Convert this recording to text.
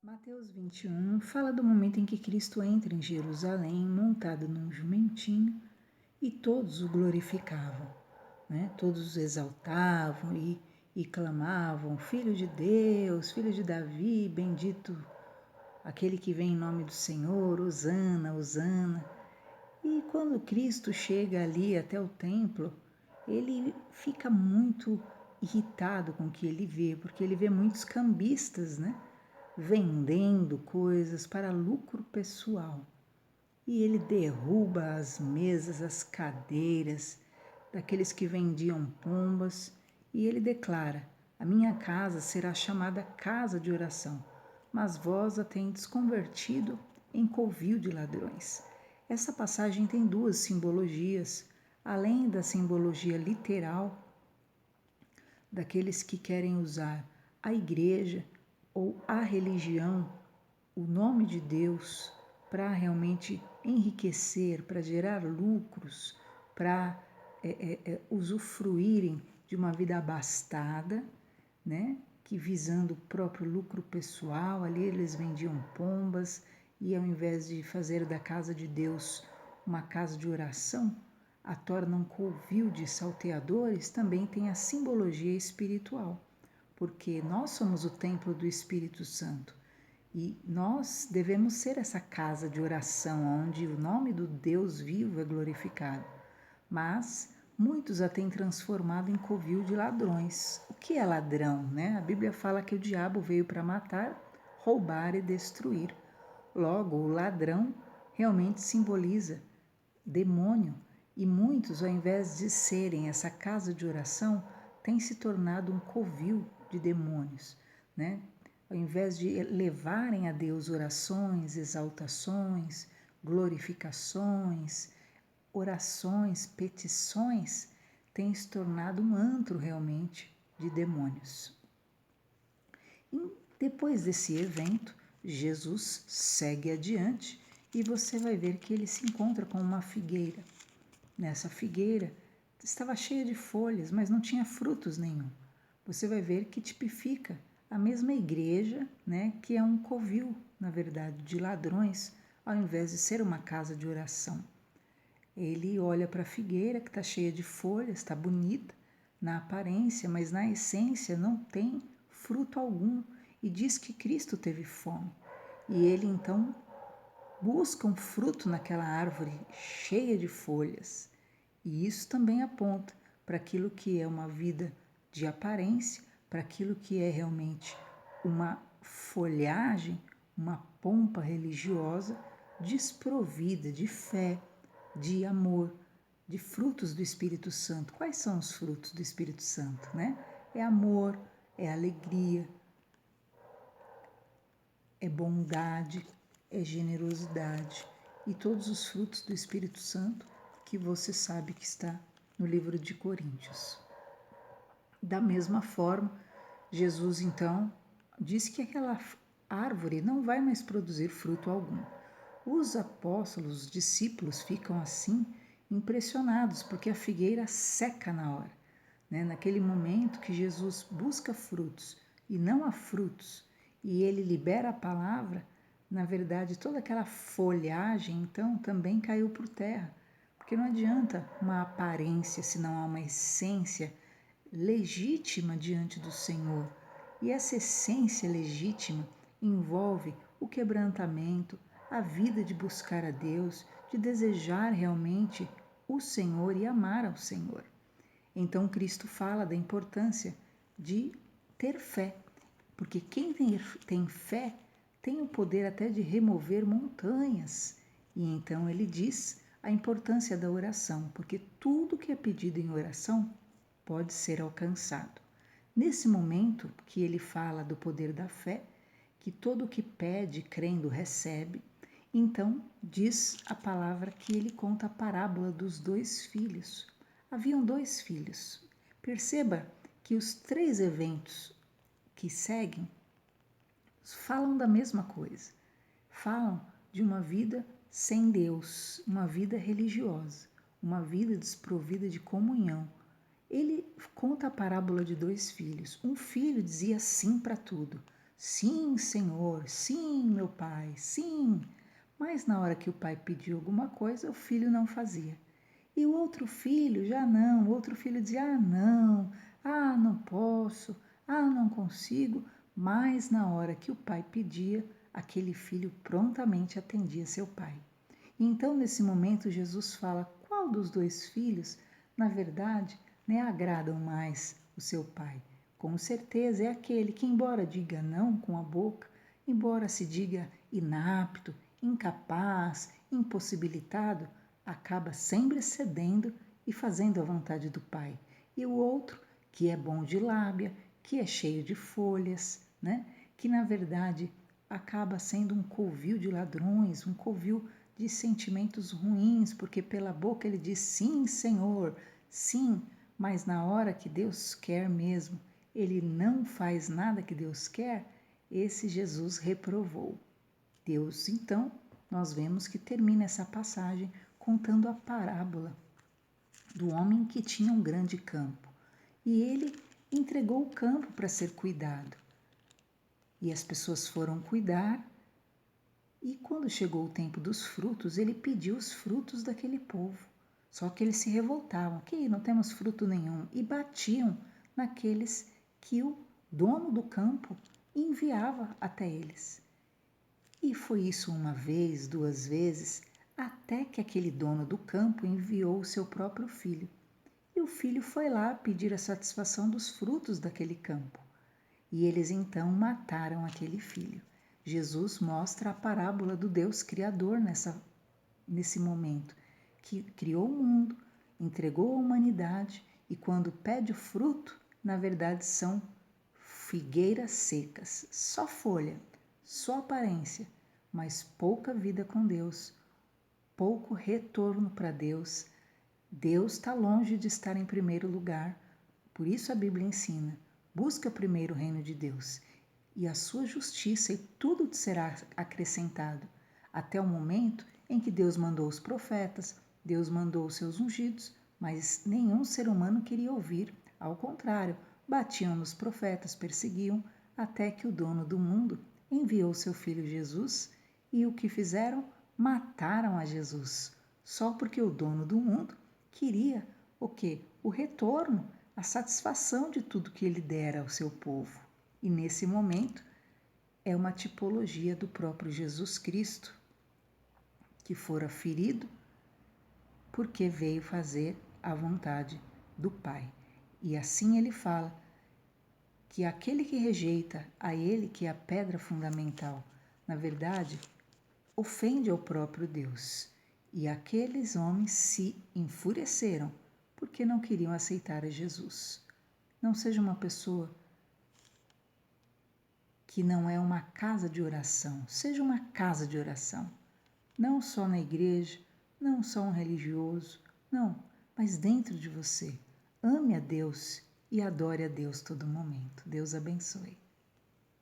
Mateus 21 fala do momento em que Cristo entra em Jerusalém montado num jumentinho e todos o glorificavam, né? Todos o exaltavam e clamavam: Filho de Deus, Filho de Davi, bendito aquele que vem em nome do Senhor, hosana, hosana. E quando Cristo chega ali até o templo, ele fica muito irritado com o que ele vê, porque ele vê muitos cambistas, né? Vendendo coisas para lucro pessoal. E ele derruba as mesas, as cadeiras daqueles que vendiam pombas, e ele declara: a minha casa será chamada casa de oração, mas vós a tendes convertido em covil de ladrões. Essa passagem tem duas simbologias, além da simbologia literal daqueles que querem usar a igreja ou a religião, o nome de Deus, para realmente enriquecer, para gerar lucros, para usufruírem de uma vida abastada, né? Que visando o próprio lucro pessoal, ali eles vendiam pombas e ao invés de fazer da casa de Deus uma casa de oração, a tornam covil de salteadores, também tem a simbologia espiritual, porque nós somos o templo do Espírito Santo e nós devemos ser essa casa de oração onde o nome do Deus vivo é glorificado. Mas muitos a têm transformado em covil de ladrões. O que é ladrão, né? A Bíblia fala que o diabo veio para matar, roubar e destruir. Logo, o ladrão realmente simboliza demônio, e muitos, ao invés de serem essa casa de oração, têm se tornado um covil de demônios, né? Ao invés de levarem a Deus orações, exaltações, glorificações, orações, petições, tem se tornado um antro realmente de demônios. E depois desse evento, Jesus segue adiante e você vai ver que ele se encontra com uma figueira. Nessa figueira estava cheia de folhas, mas não tinha frutos nenhum. Você vai ver que tipifica a mesma igreja, né, que é um covil, na verdade, de ladrões, ao invés de ser uma casa de oração. Ele olha para a figueira que está cheia de folhas, está bonita na aparência, mas na essência não tem fruto algum e diz que Cristo teve fome. E ele então busca um fruto naquela árvore cheia de folhas. E isso também aponta para aquilo que é uma vida de aparência, para aquilo que é realmente uma folhagem, uma pompa religiosa desprovida de fé, de amor, de frutos do Espírito Santo. Quais são os frutos do Espírito Santo, né? É amor, é alegria, é bondade, é generosidade e todos os frutos do Espírito Santo que você sabe que está no livro de Coríntios. Da mesma forma, Jesus então diz que aquela árvore não vai mais produzir fruto algum. Os apóstolos, os discípulos ficam assim impressionados porque a figueira seca na hora, né? Naquele momento que Jesus busca frutos e não há frutos e ele libera a palavra, na verdade toda aquela folhagem então também caiu por terra, porque não adianta uma aparência se não há uma essência legítima diante do Senhor. E essa essência legítima envolve o quebrantamento, a vida de buscar a Deus, de desejar realmente o Senhor e amar ao Senhor. Então Cristo fala da importância de ter fé, porque quem tem fé tem o poder até de remover montanhas. E então ele diz a importância da oração, porque tudo que é pedido em oração pode ser alcançado. Nesse momento que ele fala do poder da fé, que todo o que pede, crendo, recebe, então diz a palavra que ele conta a parábola dos dois filhos. Haviam dois filhos. Perceba que os três eventos que seguem falam da mesma coisa. Falam de uma vida sem Deus, uma vida religiosa, uma vida desprovida de comunhão. Ele conta a parábola de dois filhos. Um filho dizia sim para tudo. sim, Senhor, sim, meu pai, sim. Mas na hora que o pai pediu alguma coisa, o filho não fazia. E o outro filho já não, o outro filho dizia: ah, não, ah, não posso, ah, não consigo. Mas na hora que o pai pedia, aquele filho prontamente atendia seu pai. E então, nesse momento, Jesus fala qual dos dois filhos, na verdade, agradam mais o seu pai. Com certeza é aquele que, embora diga não com a boca, embora se diga inapto, incapaz, impossibilitado, acaba sempre cedendo e fazendo a vontade do pai. E o outro, que é bom de lábia, que é cheio de folhas, que na verdade acaba sendo um covil de ladrões, um covil de sentimentos ruins, porque pela boca ele diz sim, Senhor, sim, mas na hora que Deus quer mesmo, ele não faz nada que Deus quer. Esse Jesus reprovou. Deus, então, nós vemos que termina essa passagem contando a parábola do homem que tinha um grande campo. E ele entregou o campo para ser cuidado. E as pessoas foram cuidar. E quando chegou o tempo dos frutos, ele pediu os frutos daquele povo. Só que eles se revoltavam, que não temos fruto nenhum, e batiam naqueles que o dono do campo enviava até eles. E foi isso uma vez, duas vezes, até que aquele dono do campo enviou o seu próprio filho. E o filho foi lá pedir a satisfação dos frutos daquele campo. E eles então mataram aquele filho. Jesus mostra a parábola do Deus Criador nesse momento, que criou o mundo, entregou a humanidade e quando pede o fruto, na verdade são figueiras secas, só folha, só aparência, mas pouca vida com Deus, pouco retorno para Deus. Deus está longe de estar em primeiro lugar, por isso a Bíblia ensina: busca primeiro o reino de Deus e a sua justiça, e tudo te será acrescentado. Até o momento em que Deus mandou os profetas, Deus mandou os seus ungidos, mas nenhum ser humano queria ouvir. Ao contrário, batiam nos profetas, perseguiam, até que o dono do mundo enviou seu filho Jesus, e o que fizeram? Mataram a Jesus, só porque o dono do mundo queria o quê? O retorno, a satisfação de tudo que ele dera ao seu povo. E nesse momento é uma tipologia do próprio Jesus Cristo, que fora ferido porque veio fazer a vontade do Pai. E assim ele fala que aquele que rejeita a ele, que é a pedra fundamental, na verdade, ofende ao próprio Deus. E aqueles homens se enfureceram porque não queriam aceitar a Jesus. Não seja uma pessoa que não é uma casa de oração, seja uma casa de oração. Não só na igreja, não só um religioso, não, mas dentro de você. Ame a Deus e adore a Deus todo momento. Deus abençoe.